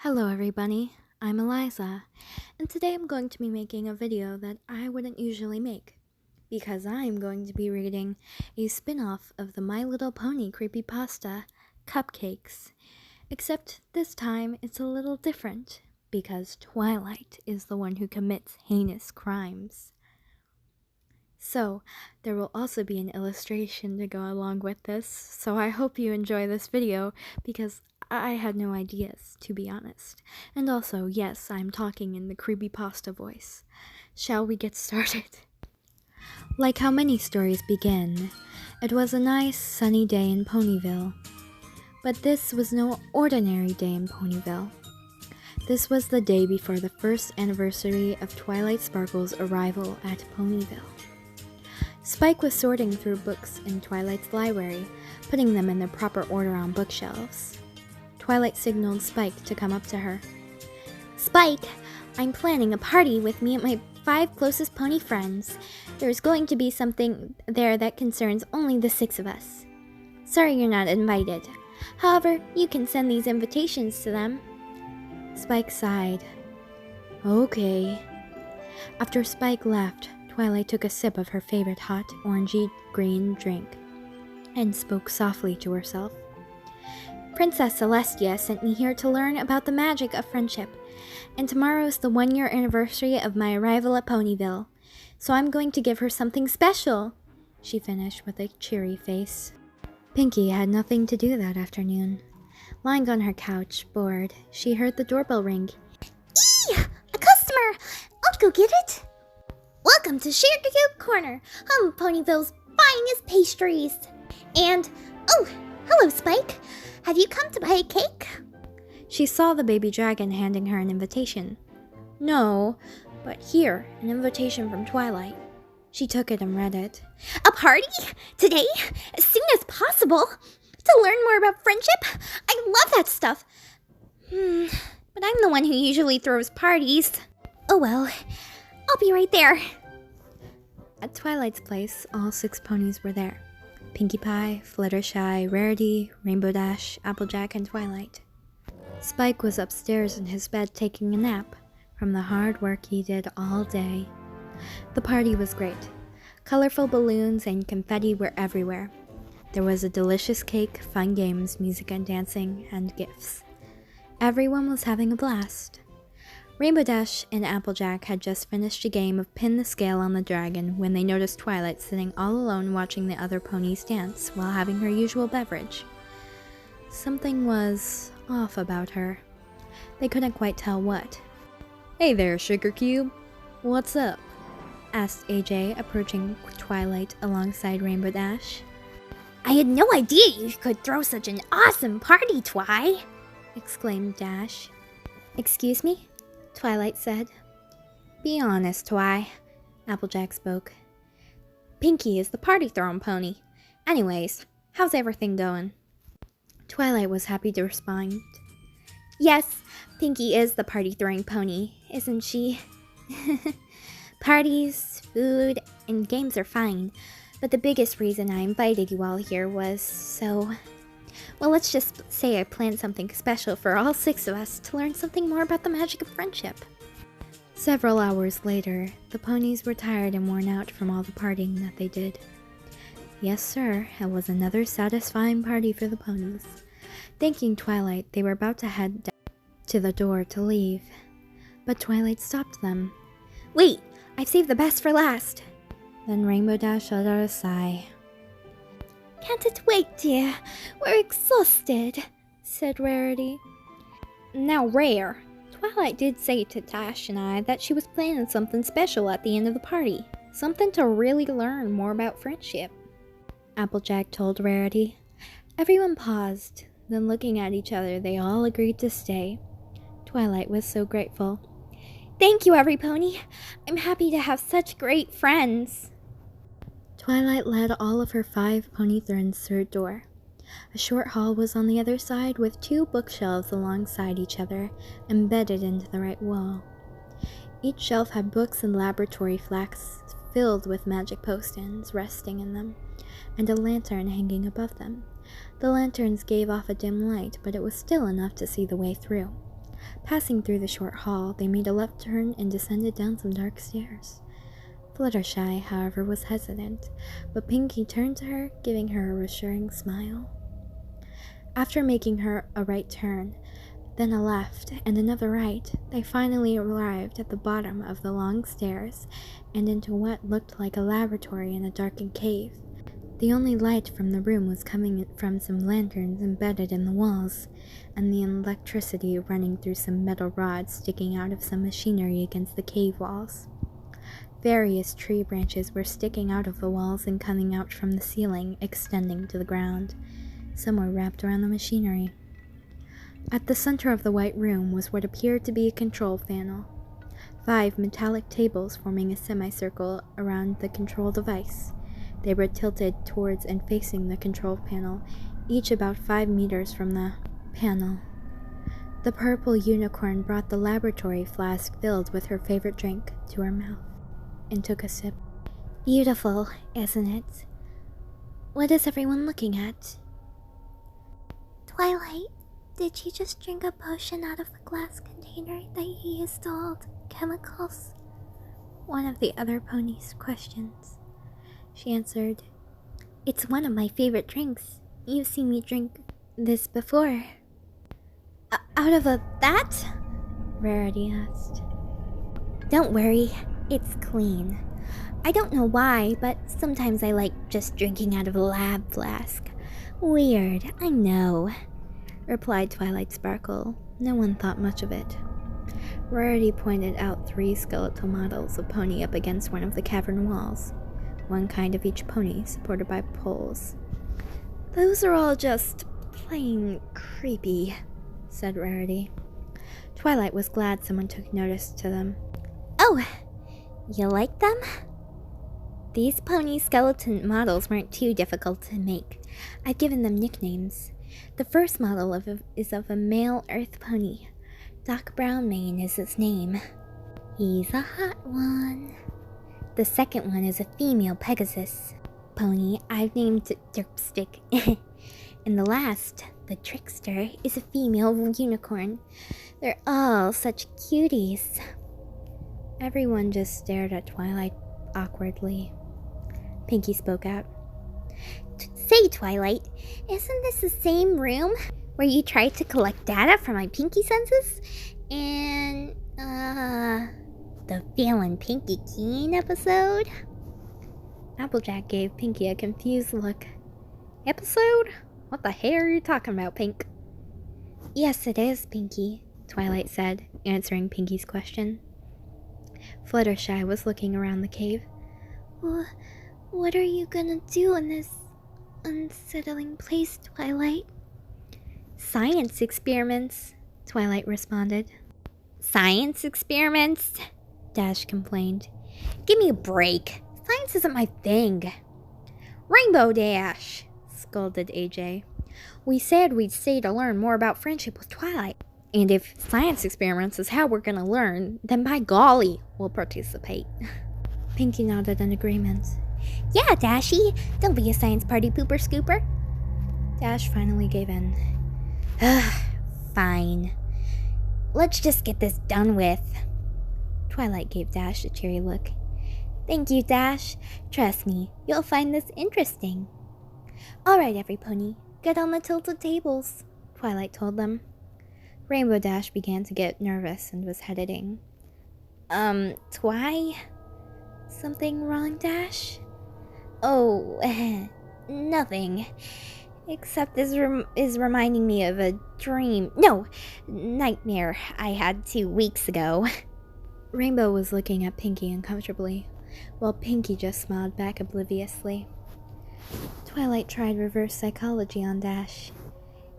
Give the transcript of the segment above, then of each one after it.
Hello everybody, I'm Eliza, and today I'm going to be making a video that I wouldn't usually make, because I'm going to be reading a spin-off of the My Little Pony creepypasta, Cupcakes, except this time it's a little different, because Twilight is the one who commits heinous crimes. So, there will also be an illustration to go along with this, so I hope you enjoy this video, because I had no ideas, to be honest. And also, yes, I'm talking in the creepypasta voice. Shall we get started? Like how many stories begin, it was a nice, sunny day in Ponyville. But this was no ordinary day in Ponyville. This was the day before the first anniversary of Twilight Sparkle's arrival at Ponyville. Spike was sorting through books in Twilight's library, putting them in their proper order on bookshelves. Twilight signaled Spike to come up to her. Spike, I'm planning a party with me and my 5 closest pony friends. There's going to be something there that concerns only the 6 of us. Sorry you're not invited. However, you can send these invitations to them. Spike sighed. Okay. After Spike left, Twilight took a sip of her favorite hot, orangey green drink and spoke softly to herself. Princess Celestia sent me here to learn about the magic of friendship, and tomorrow's the 1-year anniversary of my arrival at Ponyville, so I'm going to give her something special, she finished with a cheery face. Pinkie had nothing to do that afternoon. Lying on her couch, bored, she heard the doorbell ring. Eee! A customer! I'll go get it! Welcome to Sugarcube Corner, home of Ponyville's finest pastries. And, oh, hello Spike. Have you come to buy a cake? She saw the baby dragon handing her an invitation. No, but here, an invitation from Twilight. She took it and read it. A party? Today? As soon as possible? To learn more about friendship? I love that stuff. But I'm the one who usually throws parties. Oh well, I'll be right there. At Twilight's place, all 6 ponies were there. Pinkie Pie, Fluttershy, Rarity, Rainbow Dash, Applejack, and Twilight. Spike was upstairs in his bed taking a nap from the hard work he did all day. The party was great. Colorful balloons and confetti were everywhere. There was a delicious cake, fun games, music and dancing, and gifts. Everyone was having a blast. Rainbow Dash and Applejack had just finished a game of Pin the Scale on the Dragon when they noticed Twilight sitting all alone watching the other ponies dance while having her usual beverage. Something was off about her. They couldn't quite tell what. "Hey there, Sugar Cube. What's up?" asked AJ, approaching Twilight alongside Rainbow Dash. I had no idea you could throw such an awesome party, Twi! Exclaimed Dash. "Excuse me?" Twilight said. "Be honest, Twi," Applejack spoke. "Pinkie is the party-throwing pony. Anyways, how's everything going?" Twilight was happy to respond. Yes, Pinkie is the party-throwing pony, isn't she? Parties, food, and games are fine, but the biggest reason I invited you all here was so... Well, let's just say I planned something special for all 6 of us to learn something more about the magic of friendship." Several hours later, the ponies were tired and worn out from all the partying that they did. Yes, sir, it was another satisfying party for the ponies. Thanking Twilight, they were about to head to the door to leave. But Twilight stopped them. Wait, I've saved the best for last. Then Rainbow Dash let out a sigh. Can't it wait, dear? We're exhausted, said Rarity. Now, Rare, Twilight did say to Dash and I that she was planning something special at the end of the party. Something to really learn more about friendship, Applejack told Rarity. Everyone paused, then looking at each other, they all agreed to stay. Twilight was so grateful. Thank you, every pony. I'm happy to have such great friends. Twilight led all of her 5 pony friends through a door. A short hall was on the other side with 2 bookshelves alongside each other, embedded into the right wall. Each shelf had books and laboratory flasks filled with magic potions resting in them, and a lantern hanging above them. The lanterns gave off a dim light, but it was still enough to see the way through. Passing through the short hall, they made a left turn and descended down some dark stairs. Fluttershy, however, was hesitant, but Pinkie turned to her, giving her a reassuring smile. After making her a right turn, then a left, and another right, they finally arrived at the bottom of the long stairs and into what looked like a laboratory in a darkened cave. The only light from the room was coming from some lanterns embedded in the walls, and the electricity running through some metal rods sticking out of some machinery against the cave walls. Various tree branches were sticking out of the walls and coming out from the ceiling, extending to the ground. Some were wrapped around the machinery. At the center of the white room was what appeared to be a control panel. 5 metallic tables forming a semicircle around the control device. They were tilted towards and facing the control panel, each about 5 meters from the panel. The purple unicorn brought the laboratory flask filled with her favorite drink to her mouth and took a sip. Beautiful, isn't it? What is everyone looking at? Twilight, did you just drink a potion out of the glass container that you used to hold chemicals? One of the other ponies questions. She answered, It's one of my favorite drinks. You've seen me drink this before. Out of a that? Rarity asked. Don't worry, it's clean. I don't know why, but sometimes I like just drinking out of a lab flask. Weird, I know, replied Twilight Sparkle. No one thought much of it. Rarity pointed out 3 skeletal models of pony up against one of the cavern walls, one kind of each pony supported by poles. Those are all just plain creepy, said Rarity. Twilight was glad someone took notice to them. Oh, you like them? These pony skeleton models weren't too difficult to make. I've given them nicknames. The first model is of a male earth pony. Doc Brownmane is his name. He's a hot one. The second one is a female Pegasus pony I've named Derpstick. And the last, the Trickster, is a female unicorn. They're all such cuties. Everyone just stared at Twilight awkwardly. Pinkie spoke out. Say, Twilight, isn't this the same room where you tried to collect data from my Pinkie senses? And, the Feelin' Pinkie Keen episode? Applejack gave Pinkie a confused look. Episode? What the hell are you talking about, Pink? Yes, it is, Pinkie, Twilight said, answering Pinkie's question. Fluttershy was looking around the cave. What are you gonna do in this unsettling place, Twilight? Science experiments, Twilight responded. Science experiments? Dash complained. Give me a break. Science isn't my thing. Rainbow Dash, scolded AJ. We said we'd stay to learn more about friendship with Twilight. And if science experiments is how we're gonna learn, then by golly, we'll participate. Pinkie nodded in agreement. Yeah, Dashy, don't be a science party pooper scooper. Dash finally gave in. Fine. Let's just get this done with. Twilight gave Dash a cheery look. Thank you, Dash. Trust me, you'll find this interesting. All right, every pony, get on the tilted tables, Twilight told them. Rainbow Dash began to get nervous and was hesitating. Twy? Something wrong, Dash? Oh, nothing. Except this is reminding me of a dream. No, nightmare I had 2 weeks ago. Rainbow was looking at Pinkie uncomfortably, while Pinkie just smiled back obliviously. Twilight tried reverse psychology on Dash.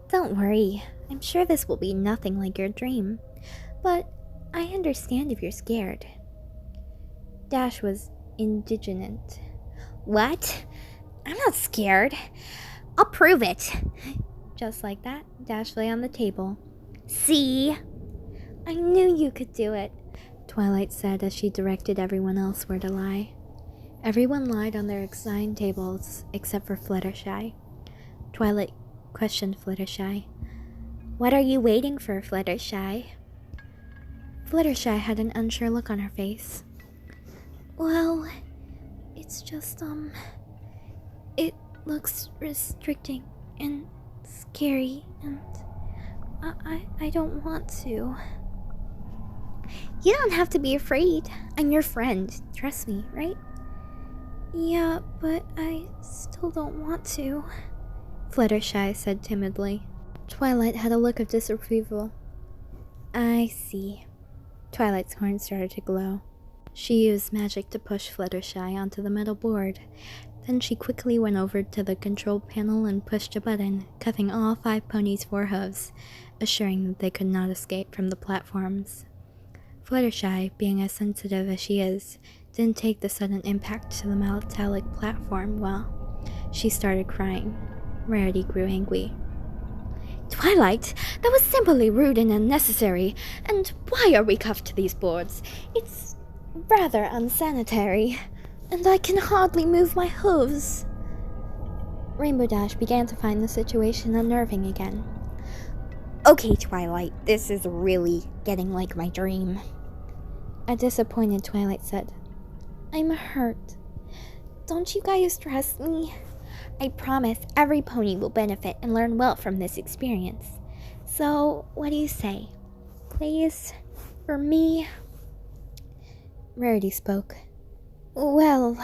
Don't worry, I'm sure this will be nothing like your dream. But I understand if you're scared. Dash was indignant. What? I'm not scared. I'll prove it. Just like that, Dash lay on the table. See? I knew you could do it, Twilight said as she directed everyone else where to lie. Everyone lied on their assigned tables except for Fluttershy. Twilight questioned Fluttershy. What are you waiting for, Fluttershy? Fluttershy had an unsure look on her face. Well, it's just, it looks restricting and scary, and I don't want to. You don't have to be afraid. I'm your friend. Trust me, right? Yeah, but I still don't want to, Fluttershy said timidly. Twilight had a look of disapproval. I see. Twilight's horn started to glow. She used magic to push Fluttershy onto the metal board. Then she quickly went over to the control panel and pushed a button, cuffing all 5 ponies' forehooves, assuring that they could not escape from the platforms. Fluttershy, being as sensitive as she is, didn't take the sudden impact to the metallic platform well. She started crying. Rarity grew angry. Twilight, that was simply rude and unnecessary. And why are we cuffed to these boards? It's rather unsanitary. And I can hardly move my hooves. Rainbow Dash began to find the situation unnerving again. Okay, Twilight, this is really getting like my dream. A disappointed Twilight said, I'm hurt. Don't you guys trust me? I promise every pony will benefit and learn well from this experience. So, what do you say? Please? For me? Rarity spoke. Well,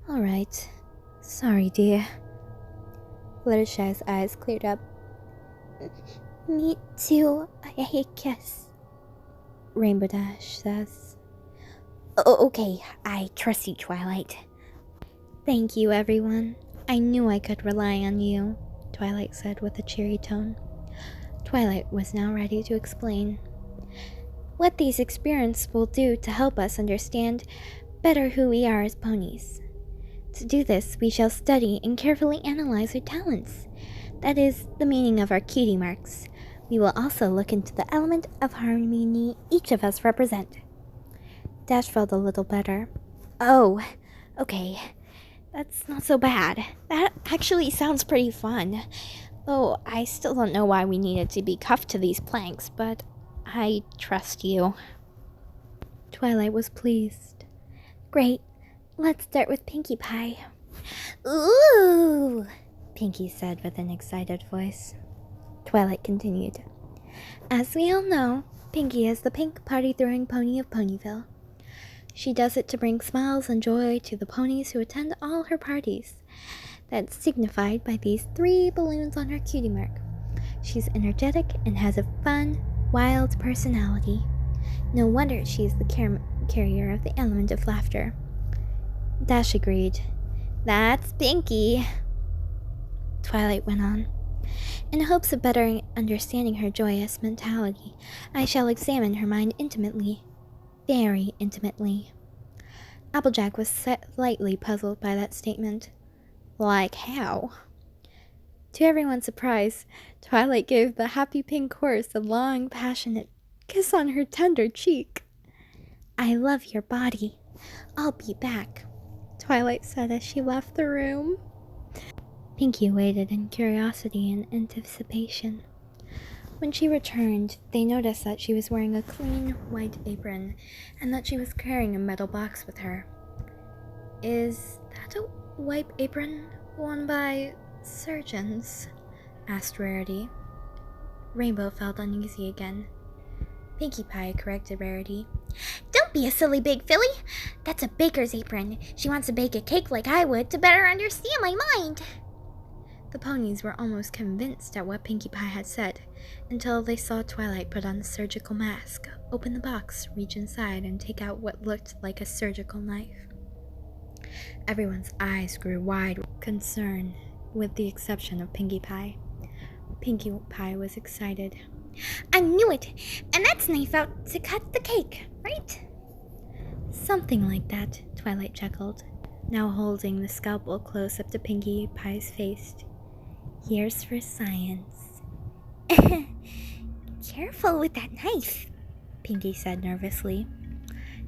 alright. Sorry, dear. Fluttershy's eyes cleared up. Me too, I guess. Rainbow Dash says. Okay, I trust you, Twilight. Thank you, everyone. I knew I could rely on you, Twilight said with a cheery tone. Twilight was now ready to explain what these experiences will do to help us understand better who we are as ponies. To do this, we shall study and carefully analyze our talents. That is the meaning of our cutie marks. We will also look into the element of harmony each of us represent. Dash felt a little better. Oh, okay. That's not so bad. That actually sounds pretty fun. Though I still don't know why we needed to be cuffed to these planks, but I trust you. Twilight was pleased. Great. Let's start with Pinkie Pie. Ooh! Pinkie said with an excited voice. Twilight continued. As we all know, Pinkie is the pink party-throwing pony of Ponyville. She does it to bring smiles and joy to the ponies who attend all her parties. That's signified by these 3 balloons on her cutie mark. She's energetic and has a fun, wild personality. No wonder she is the carrier of the element of laughter. Dash agreed. That's Pinkie. Twilight went on. In hopes of better understanding her joyous mentality, I shall examine her mind intimately. Very intimately. Applejack was slightly puzzled by that statement. Like how? To everyone's surprise, Twilight gave the happy pink horse a long, passionate kiss on her tender cheek. I love your body. I'll be back, Twilight said as she left the room. Pinkie waited in curiosity and anticipation. When she returned, they noticed that she was wearing a clean white apron and that she was carrying a metal box with her. Is that a white apron worn by surgeons? Asked Rarity. Rainbow felt uneasy again. Pinkie Pie corrected Rarity. Don't be a silly big filly. That's a baker's apron. She wants to bake a cake like I would to better understand my mind. The ponies were almost convinced at what Pinkie Pie had said, until they saw Twilight put on a surgical mask, open the box, reach inside, and take out what looked like a surgical knife. Everyone's eyes grew wide with concern, with the exception of Pinkie Pie. Pinkie Pie was excited. I knew it! And that's knife out to cut the cake, right? Something like that, Twilight chuckled, now holding the scalpel close up to Pinkie Pie's face. Here's for science. Careful with that knife, Pinkie said nervously.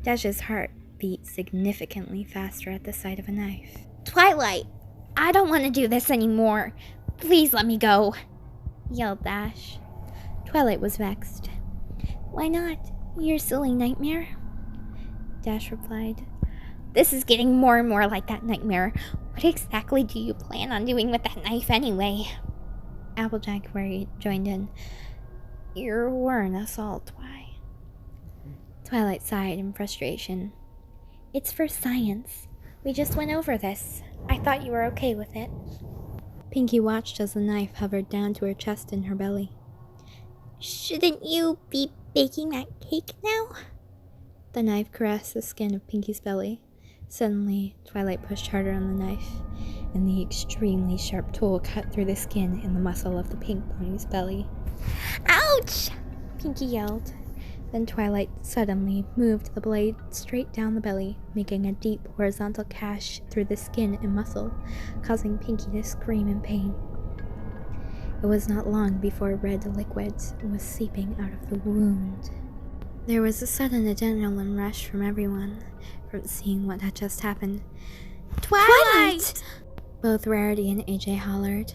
Dash's heart beat significantly faster at the sight of a knife. Twilight, I don't want to do this anymore. Please let me go, yelled Dash. Twilight was vexed. Why not? Your silly nightmare? Dash replied. This is getting more and more like that nightmare. What exactly do you plan on doing with that knife anyway? Applejack joined in. You were an assault, why? Twilight sighed in frustration. It's for science. We just went over this. I thought you were okay with it. Pinkie watched as the knife hovered down to her chest and her belly. Shouldn't you be baking that cake now? The knife caressed the skin of Pinkie's belly. Suddenly, Twilight pushed harder on the knife, and the extremely sharp tool cut through the skin and the muscle of the pink pony's belly. Ouch! Pinkie yelled. Then Twilight suddenly moved the blade straight down the belly, making a deep horizontal gash through the skin and muscle, causing Pinkie to scream in pain. It was not long before red liquid was seeping out of the wound. There was a sudden adrenaline rush from everyone from seeing what had just happened. Twilight! Both Rarity and AJ hollered.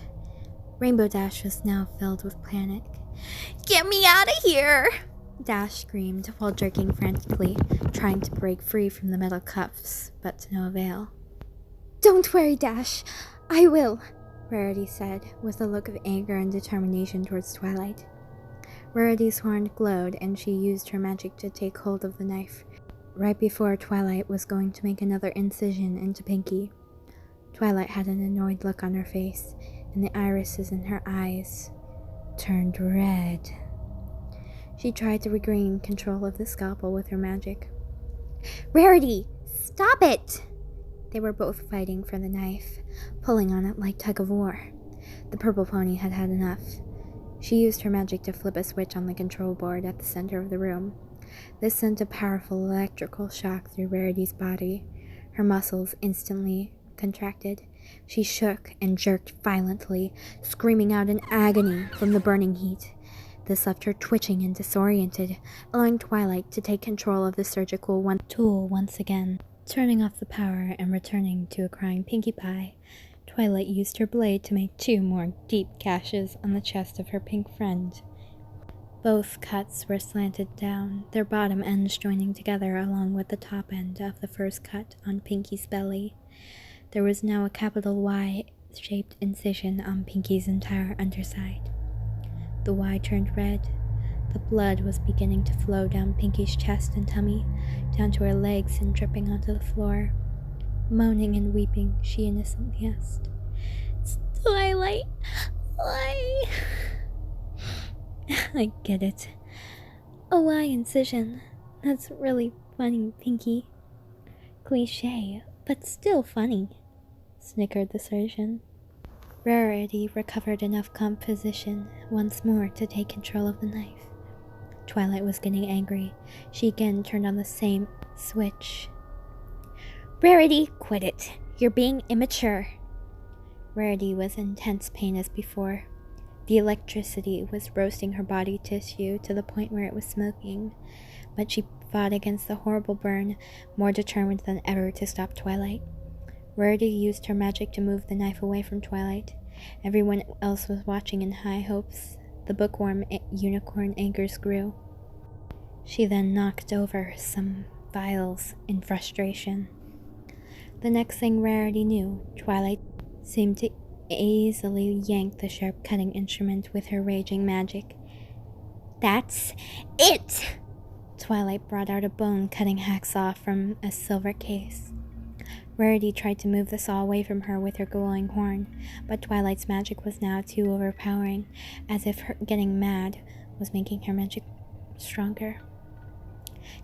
Rainbow Dash was now filled with panic. Get me out of here! Dash screamed while jerking frantically, trying to break free from the metal cuffs, but to no avail. Don't worry, Dash. I will, Rarity said, with a look of anger and determination towards Twilight. Rarity's horn glowed, and she used her magic to take hold of the knife, right before Twilight was going to make another incision into Pinkie. Twilight had an annoyed look on her face, and the irises in her eyes turned red. She tried to regain control of the scalpel with her magic. Rarity, stop it! They were both fighting for the knife, pulling on it like tug of war. The purple pony had had enough. She used her magic to flip a switch on the control board at the center of the room. This sent a powerful electrical shock through Rarity's body. Her muscles instantly contracted. She shook and jerked violently, screaming out in agony from the burning heat. This left her twitching and disoriented, allowing Twilight to take control of the surgical tool once again. Turning off the power and returning to a crying Pinkie Pie, Twilight used her blade to make 2 more deep gashes on the chest of her pink friend. Both cuts were slanted down, their bottom ends joining together along with the top end of the first cut on Pinkie's belly. There was now a capital Y-shaped incision on Pinkie's entire underside. The Y turned red. The blood was beginning to flow down Pinkie's chest and tummy, down to her legs and dripping onto the floor. Moaning and weeping, she innocently asked, Twilight, why? I get it. A Y incision. That's really funny, Pinkie. Cliché, but still funny, snickered the surgeon. Rarity recovered enough composition once more to take control of the knife. Twilight was getting angry. She again turned on the same switch. Rarity, quit it. You're being immature. Rarity was in intense pain as before. The electricity was roasting her body tissue to the point where it was smoking, but she fought against the horrible burn, more determined than ever to stop Twilight. Rarity used her magic to move the knife away from Twilight. Everyone else was watching in high hopes. The bookworm unicorn anchors grew. She then knocked over some vials in frustration. The next thing Rarity knew, Twilight seemed to easily yank the sharp cutting instrument with her raging magic. That's it! Twilight brought out a bone-cutting hacksaw from a silver case. Rarity tried to move the saw away from her with her glowing horn, but Twilight's magic was now too overpowering, as if her getting mad was making her magic stronger.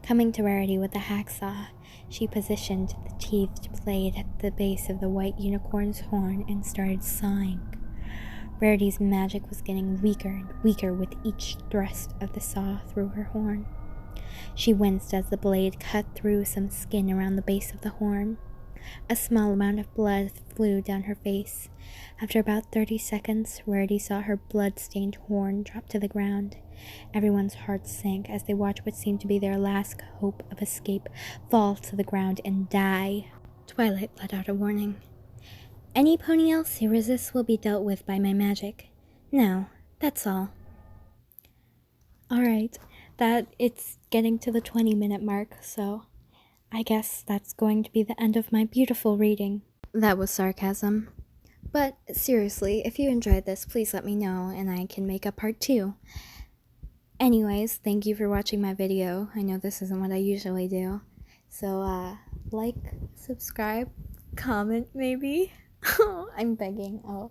Coming to Rarity with the hacksaw, she positioned the teethed blade at the base of the white unicorn's horn and started sawing. Rarity's magic was getting weaker and weaker with each thrust of the saw through her horn. She winced as the blade cut through some skin around the base of the horn. A small amount of blood flew down her face. After about 30 seconds, Rarity saw her blood-stained horn drop to the ground. Everyone's hearts sank as they watched what seemed to be their last hope of escape fall to the ground and die. Twilight let out a warning. Any pony else who resists will be dealt with by my magic. Now, that's all. Alright, that it's getting to the 20-minute mark, so I guess that's going to be the end of my beautiful reading. That was sarcasm. But seriously, if you enjoyed this, please let me know and I can make a part 2. Anyways, thank you for watching my video. I know this isn't what I usually do. So, like, subscribe, comment maybe. I'm begging. Oh.